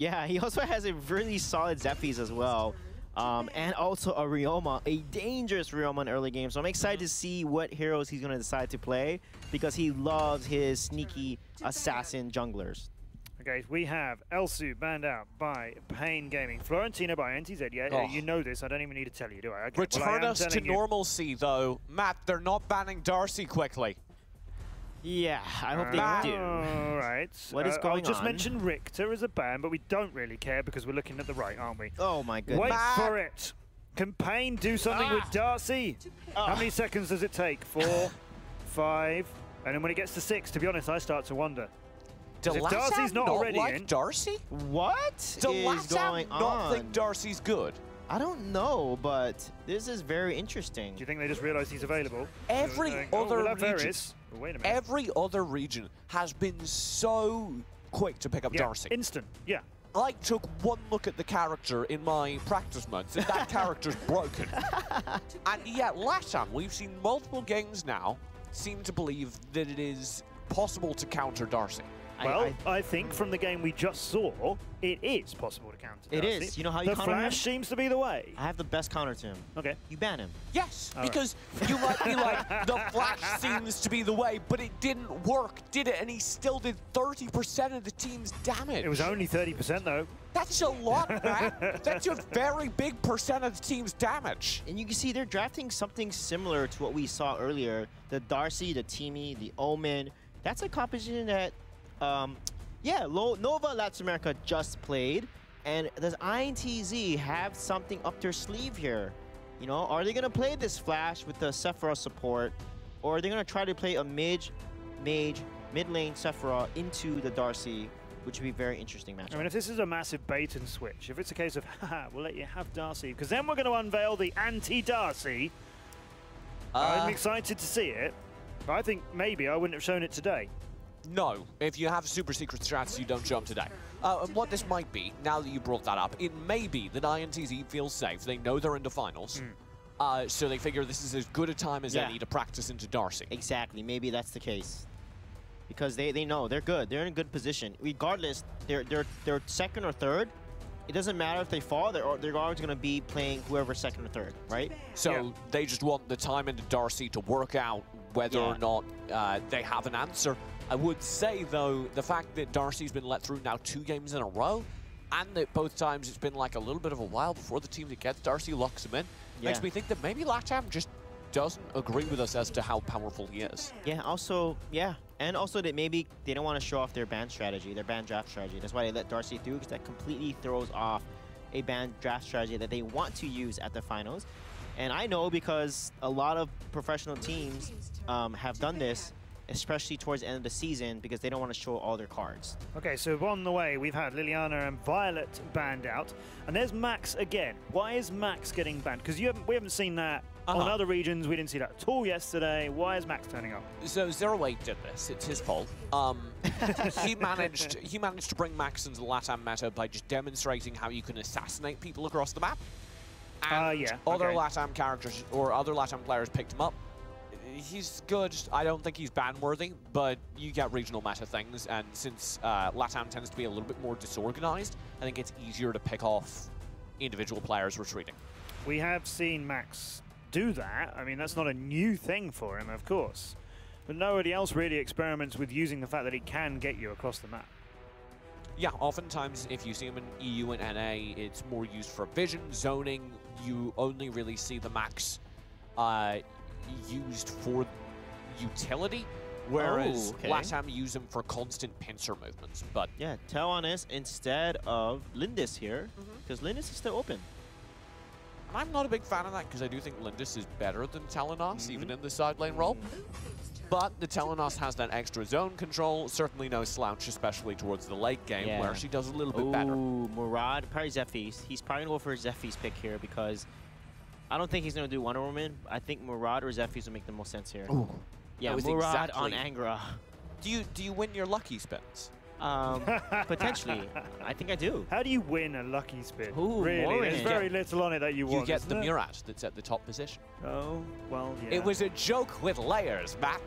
Yeah, he also has a really solid Zephyrs as well. And also a Ryoma, a dangerous Ryoma in early game. So I'm excited to see what heroes he's going to decide to play because he loves his sneaky assassin junglers. Okay, we have Elsu banned out by Pain Gaming. Florentino by INTZ. Yeah, Oh. you know this. I don't even need to tell you, do I? Okay, Return us to normalcy, though. Matt, they're not banning Darcy quickly. Yeah, I hope they do. All right. What is going on? I'll just mention Richter as a ban, but we don't really care because we're looking at the right, aren't we? Oh my goodness. Wait for it. Can Pain do something with Darcy? How many seconds does it take? 4, 5, and then when it gets to 6, to be honest, I start to wonder. Does if Darcy's not already like in, Darcy? What is going on? Not think Darcy's good? I don't know, but this is very interesting. do you think they just realised he's available? Every Oh, other well, that region, varies. Oh, wait a minute. every other region has been so quick to pick up Darcy. Instant. Yeah. I took one look at the character in my practice months, and that character's broken. And yet, LATAM, we've seen multiple games now, seem to believe that it is possible to counter Darcy. Well, I think from the game we just saw, it is possible to counter Darcy. It is. You know how you counter him? The Flash seems to be the way. I have the best counter to him. Okay. You ban him. Yes, All because you might be like, the Flash seems to be the way, but it didn't work, did it? And he still did 30% of the team's damage. It was only 30% though. That's a lot, man. That's a very big percent of the team's damage. And you can see they're drafting something similar to what we saw earlier. The Darcy, the Teamy, the Omen. That's a composition that, yeah, Nova Latin America just played. And does INTZ have something up their sleeve here? You know, are they going to play this Flash with the Sephiroth support? Or are they going to try to play a mid lane Sephiroth into the Darcy, which would be a very interesting matchup. I mean, if this is a massive bait and switch, if it's a case of, haha, we'll let you have Darcy, because then we're going to unveil the anti-Darcy. I'm excited to see it, but I think maybe I wouldn't have shown it today. No, if you have super secret strats, you don't show them today. And what this might be, now that you brought that up, it may be that INTZ feels safe. They know they're in the finals, so they figure this is as good a time as any to practice into Darcy. Exactly, maybe that's the case. Because they know they're good. They're in a good position. Regardless, they're second or third. It doesn't matter if they fall. They're always going to be playing whoever's second or third, right? So they just want the time into Darcy to work out whether or not they have an answer. I would say, though, the fact that Darcy's been let through now 2 games in a row, and that both times it's been like a little bit of a while before the team that gets Darcy locks him in, makes me think that maybe LATAM just doesn't agree with us as to how powerful he is. Yeah, also, and also that maybe they don't want to show off their ban strategy, their ban draft strategy. That's why they let Darcy through, because that completely throws off a ban draft strategy that they want to use at the finals. And I know because a lot of professional teams have done this, especially towards the end of the season, because they don't want to show all their cards. Okay, so on the way, we've had Liliana and Violet banned out. And there's Max again. Why is Max getting banned? Because we haven't seen that on other regions. We didn't see that at all yesterday. Why is Max turning up? So 08 did this. It's his fault. He managed to bring Max into the LATAM meta by just demonstrating how you can assassinate people across the map. And other LATAM characters or other LATAM players picked him up. He's good. I don't think he's ban-worthy, but you get regional meta things, and since LATAM tends to be a little bit more disorganized, I think it's easier to pick off individual players retreating. We have seen Max do that. I mean, that's not a new thing for him, of course. But nobody else really experiments with using the fact that he can get you across the map. Yeah, oftentimes if you see him in EU and NA, it's more used for vision, zoning. You only really see the Max used for utility, whereas LATAM use them for constant pincer movements. But yeah, Telwanis instead of Lindis here, because Lindis is still open. And I'm not a big fan of that, because I do think Lindis is better than Telenos, even in the side lane role. But the Telenos has that extra zone control, certainly no slouch, especially towards the late game, where she does a little bit better. Ooh, Murad, probably Zephyrs. He's probably going to go for a Zephyrs pick here, because I don't think he's going to do Wonder Woman. I think Murad or Zephyrs will make the most sense here. Ooh, yeah, Murad on Angra. Do you win your lucky spins? Potentially. I think I do. How do you win a lucky spin? Ooh, really? Morin. There's very little on it that you want. You get the Murad that's at the top position. Oh, well, yeah. It was a joke with layers, Matt.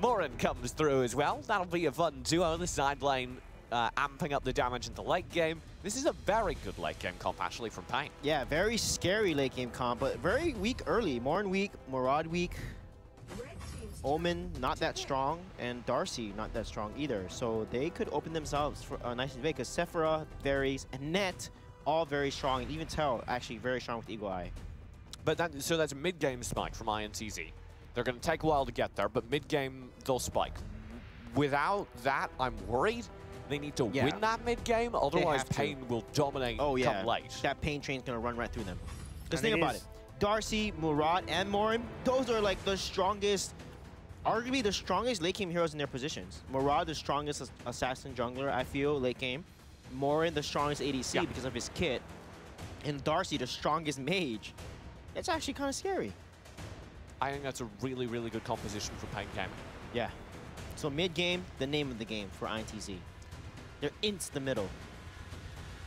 Morin comes through as well. That'll be a fun duo. The side lane amping up the damage in the late game. This is a very good late game comp, actually, from Pain. Yeah, very scary late game comp, but very weak early. Morin weak, Murad weak, Omen not that strong, and Darcy not that strong either. So they could open themselves for a nice debate because Sephira, Varys, and Net all very strong, and even Tell actually very strong with Eagle Eye. But so that's a mid-game spike from INTZ. They're going to take a while to get there, but mid-game they'll spike. Without that, I'm worried. They need to win that mid-game, otherwise Pain will dominate come late. That Pain train's going to run right through them. Because think about it. Darcy, Murad, and Morin, those are like the strongest, arguably the strongest late game heroes in their positions. Murad, the strongest assassin jungler, I feel, late game. Morin, the strongest ADC because of his kit. And Darcy, the strongest mage. It's actually kind of scary. I think that's a really, really good composition for Pain Gaming. Yeah. So mid-game, the name of the game for INTZ. They're ints the middle.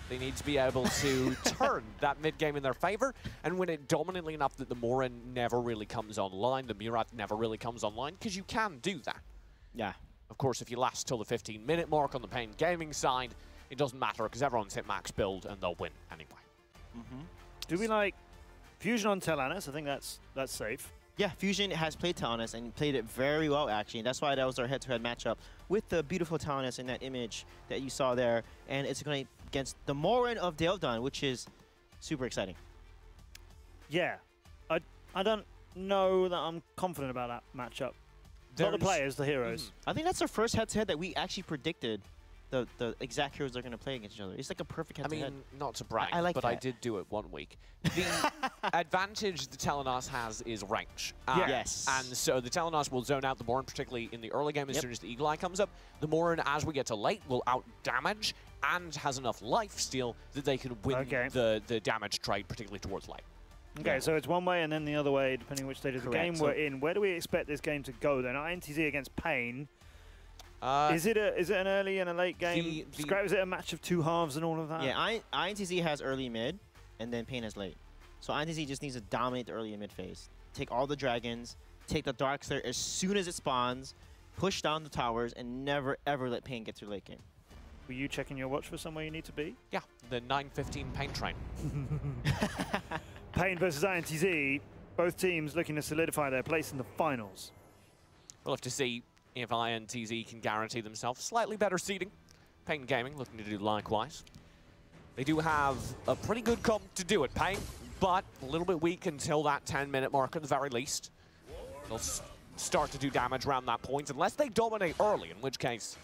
They need to be able to turn that mid-game in their favor and win it dominantly enough that the Morin never really comes online, the Murad never really comes online, because you can do that. Yeah. Of course, if you last till the 15-minute mark on the Pain Gaming side, it doesn't matter because everyone's hit max build and they'll win anyway. Do we like Fusion on Telenas? I think that's safe. Yeah, Fusion has played Telenas and played it very well, actually. And that's why that was our head-to-head matchup with the beautiful Telenas in that image that you saw there. And it's going against the Morin of Deldan, which is super exciting. Yeah. I don't know that I'm confident about that matchup. Not the players, the heroes. I think that's our first head-to-head that we actually predicted the exact heroes they're going to play against each other. It's like a perfect head-to-head. I mean, not to brag, I like but that. I did do it 1 week. The advantage the Telenas has is range. Yes. And so the Telenas will zone out the Morin, particularly in the early game as soon as the Eagle Eye comes up. The Morin, as we get to late, will out-damage and has enough life steal that they can win the damage trade, particularly towards late. Okay, so it's one way and then the other way, depending which stage of the game we're in. Where do we expect this game to go then? INTZ against Pain. Is it an early and a late game? Is it a match of two halves and all of that? Yeah, INTZ has early mid, and then Pain has late. So INTZ just needs to dominate the early and mid phase. Take all the dragons, take the Dark Slayer as soon as it spawns, push down the towers, and never ever let Pain get to the late game. Were you checking your watch for somewhere you need to be? Yeah, the 9:15 Pain train. Pain versus INTZ, both teams looking to solidify their place in the finals. We'll have to see if INTZ can guarantee themselves slightly better seeding. Pain Gaming looking to do likewise. They do have a pretty good comp to do it, Pain, but a little bit weak until that 10-minute mark at the very least. They'll start to do damage around that point, unless they dominate early, in which case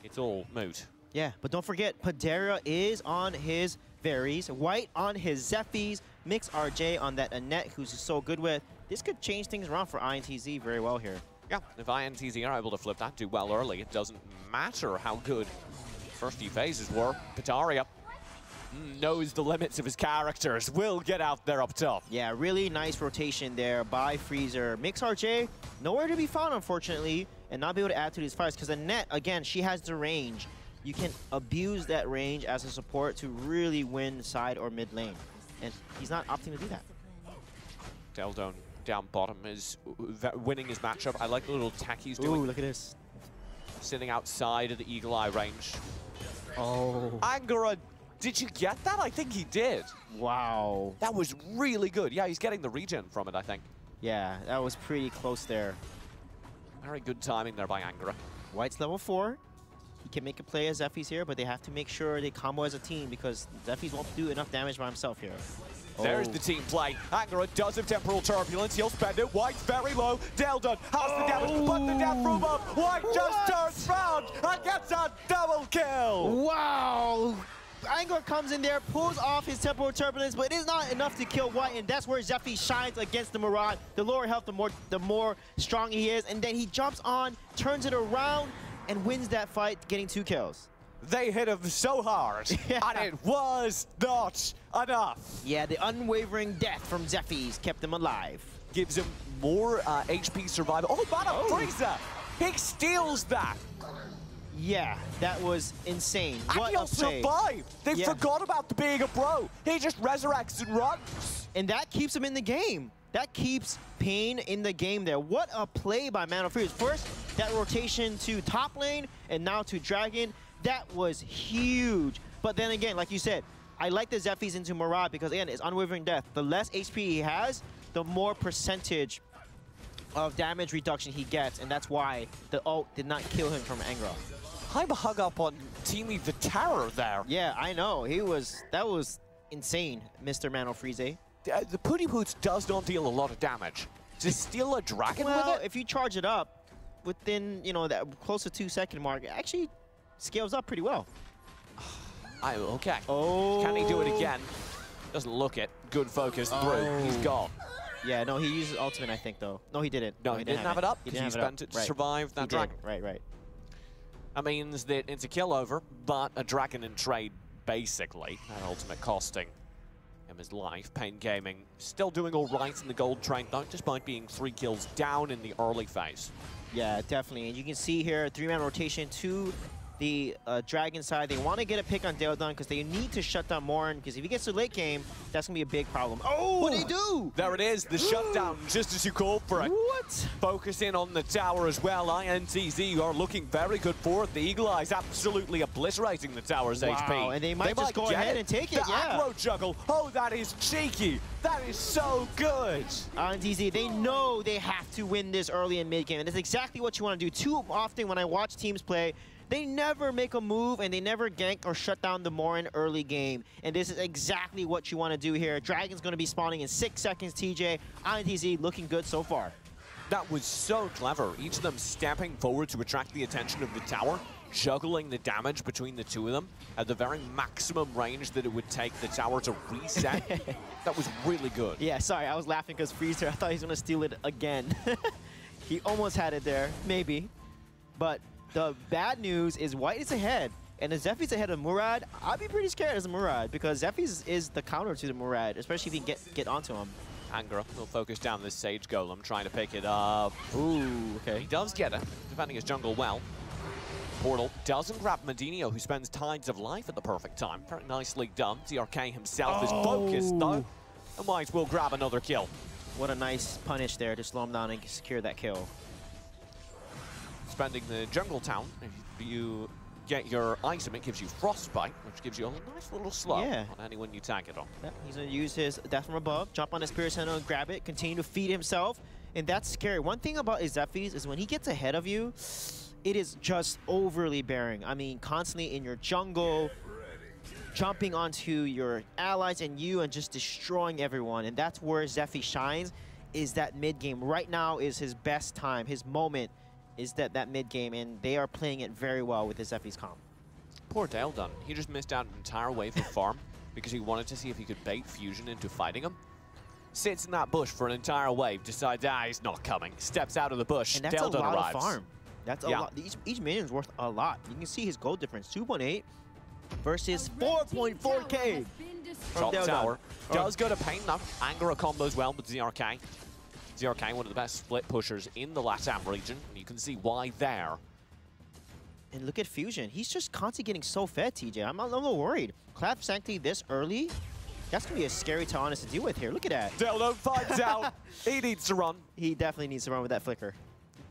it's all moot. Yeah, but don't forget, Padera is on his Varys, White on his Zephyrs, Mix RJ on that Annette, who's so good with. This could change things around for INTZ very well here. Yeah, if INTZ are able to flip that, do well early, it doesn't matter how good the first few phases were. Pataria knows the limits of his characters, will get out there up top. Yeah, really nice rotation there by Freezer. Mix RJ, nowhere to be found, unfortunately, and not be able to add to these fights, because Annette, again, she has the range. You can abuse that range as a support to really win side or mid lane, and he's not opting to do that. Deldon down bottom is winning his matchup. I like the little tech he's doing. Ooh, look at this. Sitting outside of the Eagle Eye range. Oh. Angara, did you get that? I think he did. Wow. That was really good. Yeah, he's getting the regen from it, I think. Yeah, that was pretty close there. Very good timing there by Angara. White's level 4. He can make a play as Zephyrs here, but they have to make sure they combo as a team because Zephyrs won't do enough damage by himself here. There's the team play. Angara does have temporal turbulence. He'll spend it. White's very low. Deldon has the damage, but the death room up. White just turns round and gets a double kill. Wow. Angara comes in there, pulls off his temporal turbulence, but it is not enough to kill White, and that's where Zephyr shines against the Murad. The lower health, the more strong he is, and then he jumps on, turns it around, and wins that fight, getting 2 kills. They hit him so hard, and it was not enough. Yeah, the unwavering death from Zephyrs kept him alive. Gives him more HP survival. Oh, Mana Freezer! He steals that! Yeah, that was insane. And what he'll survive! They forgot about the being a bro. He just resurrects and runs. And that keeps him in the game. That keeps Pain in the game there. What a play by Man of Freeze. First, that rotation to top lane, and now to Dragon. That was huge. But then again, like you said, I like the Zephy's into Murad because, again, it's Unwavering Death. The less HP he has, the more percentage of damage reduction he gets, and that's why the ult did not kill him from Angra. I'm hung up on Teamy the Terror there. Yeah, I know. That was insane, Mr. Mano Friese. The Pooty Poots does not deal a lot of damage. To steal a dragon with it? If you charge it up within, you know, that close to 2-second mark, it actually scales up pretty well. Okay. Oh. Can he do it again? Doesn't look it. Good focus through. He's gone. Yeah, no, he used ultimate, I think, though. No, he didn't. No, he didn't have it up He because he spent it to survive that dragon. Right. That means that it's a kill over, but a dragon in trade, basically. That ultimate costing him his life. Pain Gaming still doing all right in the gold trade, though, despite being 3 kills down in the early phase. Yeah, definitely. And you can see here, 3-man rotation to the Dragon side. They want to get a pick on Deodon because they need to shut down Morin, because if he gets to late game, that's going to be a big problem. Oh, what did he do? There it is, the shutdown, just as you called for it. What? Focus in on the tower as well. INTZ are looking very good for it. The Eagle Eye's absolutely obliterating the tower's HP. And they might just go ahead and take it, the aggro juggle. Oh, that is cheeky. That is so good. INTZ, they know they have to win this early and mid game, and that's exactly what you want to do. Too often when I watch teams play, they never make a move and they never gank or shut down the Morin early game. And this is exactly what you want to do here. Dragon's going to be spawning in 6 seconds, TJ. INTZ looking good so far. That was so clever. Each of them stepping forward to attract the attention of the tower, juggling the damage between the two of them at the very maximum range that it would take the tower to reset. That was really good. Yeah, sorry, I was laughing because Freezer, I thought he was going to steal it again. He almost had it there, maybe. But the bad news is White is ahead, and if Zephy's ahead of Murad, I'd be pretty scared as a Murad, because Zephy's is the counter to the Murad, especially if you can get onto him. Angra will focus down this Sage Golem, trying to pick it up. Ooh, okay. He does get it, defending his jungle well. Portal doesn't grab Medinho, who spends Tides of Life at the perfect time. Very nicely done. ZRK himself is focused, though, and White will grab another kill. What a nice punish there to slow him down and secure that kill. Spending the jungle town, if you get your item, it gives you Frostbite, which gives you a nice little slow on anyone you tag it on. Yeah, he's going to use his Death from Above, jump on his Spirit Sentinel and grab it, continue to feed himself, and that's scary. One thing about Zephy's is when he gets ahead of you, it is just overly bearing. I mean, constantly in your jungle, jumping onto your allies and you and just destroying everyone, and that's where Zephy shines, is that mid-game. Right now is his best time, his moment is that mid-game, and they are playing it very well with the Zephy's comp. Poor Deodon. He just missed out an entire wave of farm because he wanted to see if he could bait Fusion into fighting him. Sits in that bush for an entire wave, decides, he's not coming. Steps out of the bush, and that's Deodon a lot arrives. Of farm. That's a lot. Each minion's worth a lot. You can see his gold difference, 2.8 versus 4.4K. Top tower. Does go to Pain, though. Angra combos well with ZRK. ZRK, one of the best split pushers in the LATAM region. And you can see why there. And look at Fusion. He's just constantly getting so fed, TJ. I'm a little worried. Clap Sanctity this early? That's going to be a scary Tyrannus to deal with here. Look at that. Deodon finds out. He needs to run. He definitely needs to run with that flicker.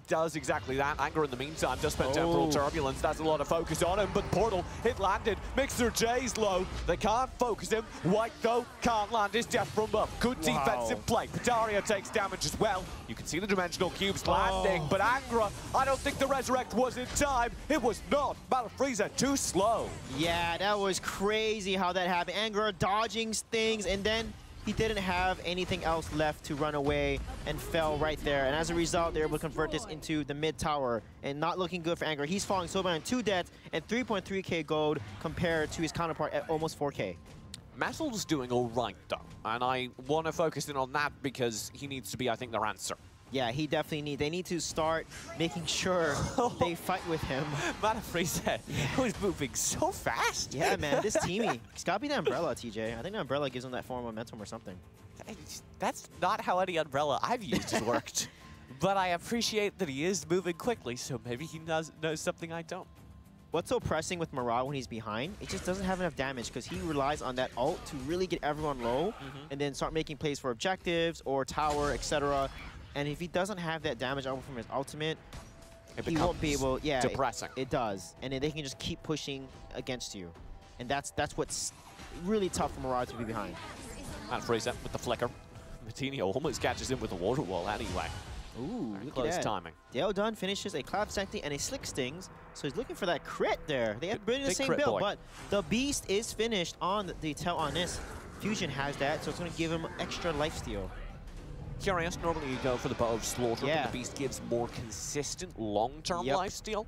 Does exactly that. Angra in the meantime does spend Temporal Turbulence. That's a lot of focus on him, but Portal, it landed. Mixer J's low. They can't focus him. White, though, can't land his Death from Above. Good defensive play. Pataria takes damage as well. You can see the dimensional cubes landing, but Angra, I don't think the Resurrect was in time. It was not. Malafreeza too slow. Yeah, that was crazy how that happened. Angra dodging things, and then he didn't have anything else left to run away and fell right there. And as a result, they're able to convert this into the mid tower, and not looking good for Angra. He's falling so behind 2 deaths and 3.3K gold compared to his counterpart at almost 4K. Metal's doing all right, though, and I want to focus in on that because he needs to be, I think, their answer. Yeah, he definitely they need to start making sure they fight with him. Malafreeza, who's moving so fast. Yeah, man, this teamy. It's got to be the Umbrella, TJ. I think the Umbrella gives him that form of momentum or something. That's not how any Umbrella I've used has worked. But I appreciate that he is moving quickly, so maybe he knows something I don't. What's so pressing with Murad when he's behind, it just doesn't have enough damage because he relies on that ult to really get everyone low and then start making plays for objectives or tower, etc. And if he doesn't have that damage over from his ultimate, he won't be able. Yeah, depressing. It does, and then they can just keep pushing against you, and that's what's really tough for Murad to be behind. And Fraser with the flicker. Matinho almost catches him with the water wall anyway. Ooh, very close timing. Dale Dunn finishes a Cloud Sanctity and a Slick Stings, so he's looking for that crit there. They have been the same build, but the Beast is finished on the tail on this. Fusion has that, so it's going to give him extra lifesteal. Curious, normally you go for the Bow of Slaughter, but the Beast gives more consistent long-term lifesteal.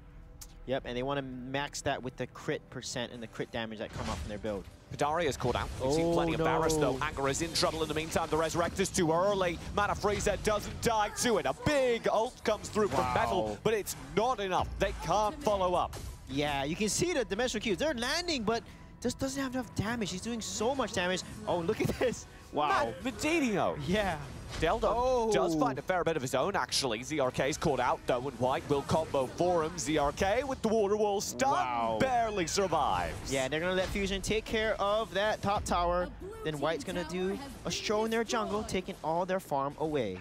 Yep, and they want to max that with the crit percent and the crit damage that come up from their build. Padari is caught out. We've seen plenty of Barris, though. Angra is in trouble in the meantime. The Resurrect is too early. Mana Freezer doesn't die to it. A big ult comes through from Metal, but it's not enough. They can't follow up. Yeah, you can see the dimensional cubes. They're landing, but just doesn't have enough damage. He's doing so much damage. Oh, look at this. Wow. Matinho. Yeah. Deldo does find a fair bit of his own, actually. ZRK's caught out, though, and White will combo for him. ZRK with the water wall stun, barely survives. Yeah, they're going to let Fusion take care of that top tower. Then White's going to do a stroll in their jungle, taking all their farm away.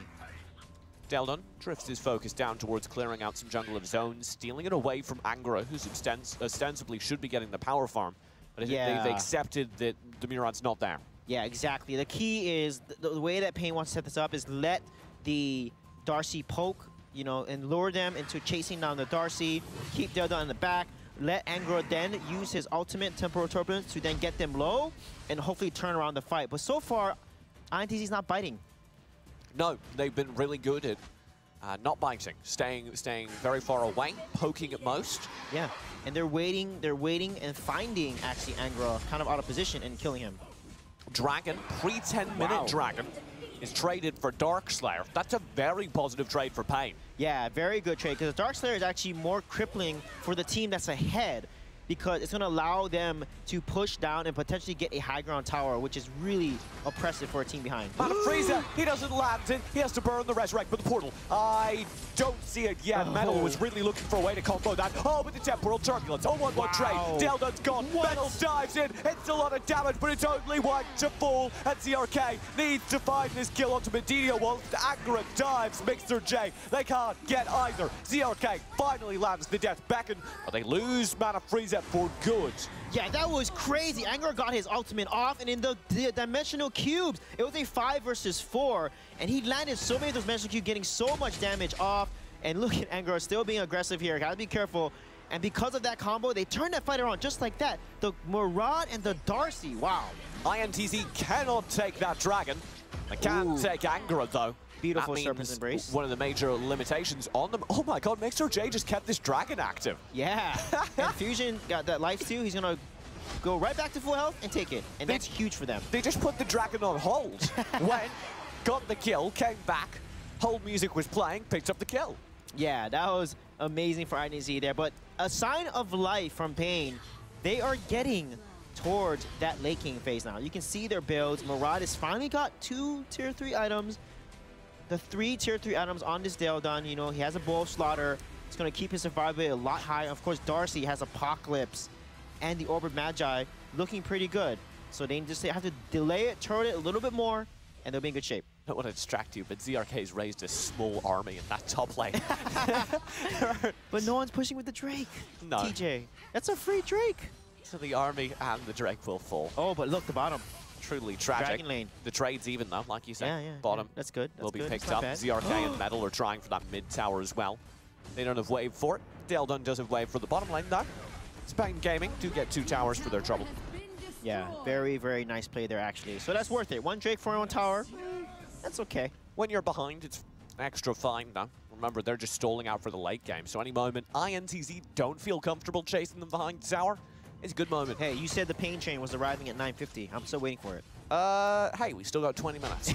Deldon drifts his focus down towards clearing out some jungle of his own, stealing it away from Angra, who's ostensibly should be getting the power farm. But I think they've accepted that the Murad's not there. Yeah, exactly. The key is the way that Pain wants to set this up is let the Darcy poke, you know, and lure them into chasing down the Darcy, keep Deldon in the back, let Angra then use his ultimate Temporal Turbulence to then get them low and hopefully turn around the fight. But so far, INTZ's not biting. No, they've been really good at not biting, staying very far away, poking at most. Yeah, and they're waiting and finding actually Angra kind of out of position and killing him. Dragon, pre-10-minute Dragon, is traded for Darkslayer. That's a very positive trade for Pain. Yeah, very good trade, because Darkslayer is actually more crippling for the team that's ahead, because it's going to allow them to push down and potentially get a high ground tower, which is really oppressive for a team behind. Mana Freezer, he doesn't land it. He has to burn the Resurrect with the portal. I don't see it yet. Metal was really looking for a way to combo that. Oh, with the Temporal Turbulence. 0-1-1 trade. Deldon's gone. Metal dives in. It's a lot of damage, but it's only one to fall. And ZRK needs to find this kill onto Medina whilst Angra dives Mixer J. They can't get either. ZRK finally lands the death beacon, but they lose Mana Freezer for good. Yeah, that was crazy. Angra got his ultimate off, and in the dimensional cubes, it was a 5 versus 4, and he landed so many of those dimensional cubes, getting so much damage off. And look at Angra still being aggressive here. Gotta be careful. And because of that combo, they turned that fight around just like that. The Murad and the Darcy. Wow. INTZ cannot take that Dragon. They can take Angra, though. Beautiful Serpent's Embrace. One of the major limitations on them. Oh my god, Mixer J just kept this Dragon active. Yeah. And Fusion got that life too. He's going to go right back to full health and take it. And that's huge for them. They just put the Dragon on hold. Went, got the kill, came back. Hold music was playing, picked up the kill. Yeah, that was amazing for INTZ there. But a sign of life from Pain, they are getting towards that late king phase now. You can see their builds. Murad has finally got 2 tier 3 items. The 3 tier 3 items on this Deldon, you know, he has a Bowl of Slaughter. It's going to keep his survivability a lot higher. Of course, Darcy has Apocalypse and the Orb of Magi looking pretty good. So they just have to delay it, turn it a little bit more, and they'll be in good shape. I don't want to distract you, but ZRK's raised a small army in that top lane. But no one's pushing with the Drake. No. TJ, that's a free Drake. So the army and the Drake will fall. Oh, but look, the bottom. Truly tragic. Dragon lane. The trade's even though, like you said. Yeah. Bottom. That's good. Will be picked up. ZRK and Metal are trying for that mid tower as well. They don't have wave for it. Deldon does have wave for the bottom lane though. Spain Gaming do get 2 towers for their trouble. Yeah, very, very nice play there actually. So that's worth it. 1 Drake for 1 tower. That's okay. When you're behind, it's extra fine though. Remember, they're just stalling out for the late game. So any moment INTZ don't feel comfortable chasing them behind the tower, it's a good moment. Hey, you said the Pain train was arriving at 9:50. I'm still waiting for it. Hey, we still got 20 minutes.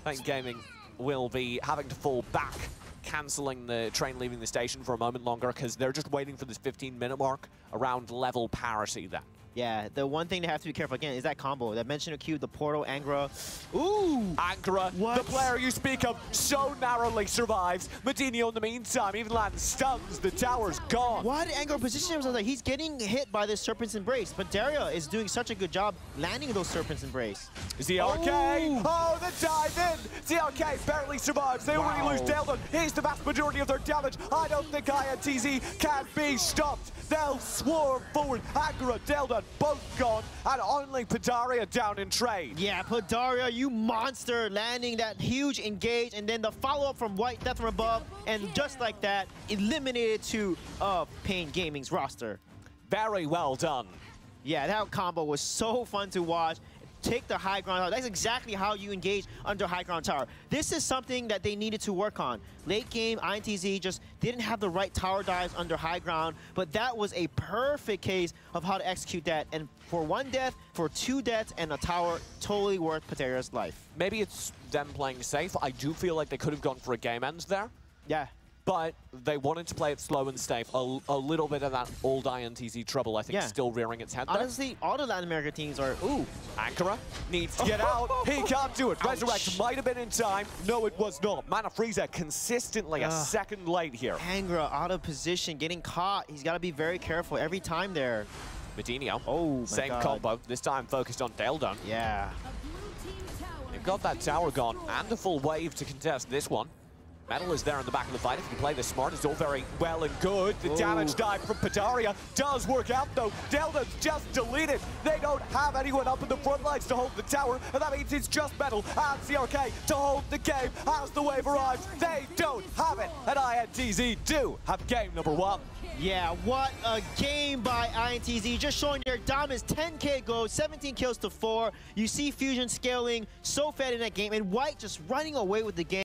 Pain Gaming will be having to fall back, cancelling the train leaving the station for a moment longer because they're just waiting for this 15-minute mark around level parity then. Yeah, the one thing they have to be careful again is that combo. That mentioned Q, the portal, Angra. Ooh! Angra, the player you speak of, so narrowly survives. Medinho in the meantime, even lands stuns, the tower's gone. Why did Angra position himself like he's getting hit by this Serpent's Embrace, but Daria is doing such a good job landing those Serpent's Embrace. ZRK, oh, the dive in! ZRK barely survives, they already lose Delta. Here's the vast majority of their damage. I don't think INTZ can be stopped. They'll swarm forward. Angra, Delta, both gone, and only Padaria down in trade. Yeah, Padaria, you monster, landing that huge engage, and then the follow-up from White Death from above, and just like that, eliminated two of Pain Gaming's roster. Very well done. Yeah, that combo was so fun to watch. Take the high ground tower. That's exactly how you engage under high ground tower. This is something that they needed to work on. Late game, INTZ just didn't have the right tower dives under high ground, but that was a perfect case of how to execute that. And for one death, for two deaths, and a tower, totally worth Pataria's life. Maybe it's them playing safe. I do feel like they could have gone for a game end there. Yeah. But they wanted to play it slow and safe. A little bit of that old INTZ trouble, I think, still rearing its head there. Honestly, all the Latin America teams are, ooh. Ankara needs to get out. He can't do it. Resurrect might have been in time. No, it was not. Mana Frieza consistently a second late here. Angra out of position, getting caught. He's got to be very careful every time there. Medinho, oh, same combo. This time focused on Deldon. Yeah. They've got that tower gone and a full wave to contest this one. Metal is there in the back of the fight. If you play this smart, it's all very well and good. The damage dive from Padaria does work out, though. Delta's just deleted. They don't have anyone up in the front lines to hold the tower, and that means it's just Metal and CRK to hold the game as the wave arrives. They don't have it, and INTZ do have game number one. Yeah, what a game by INTZ. Just showing their dominance. 10K goes, 17 kills to 4. You see Fusion scaling so fed in that game, and White just running away with the game.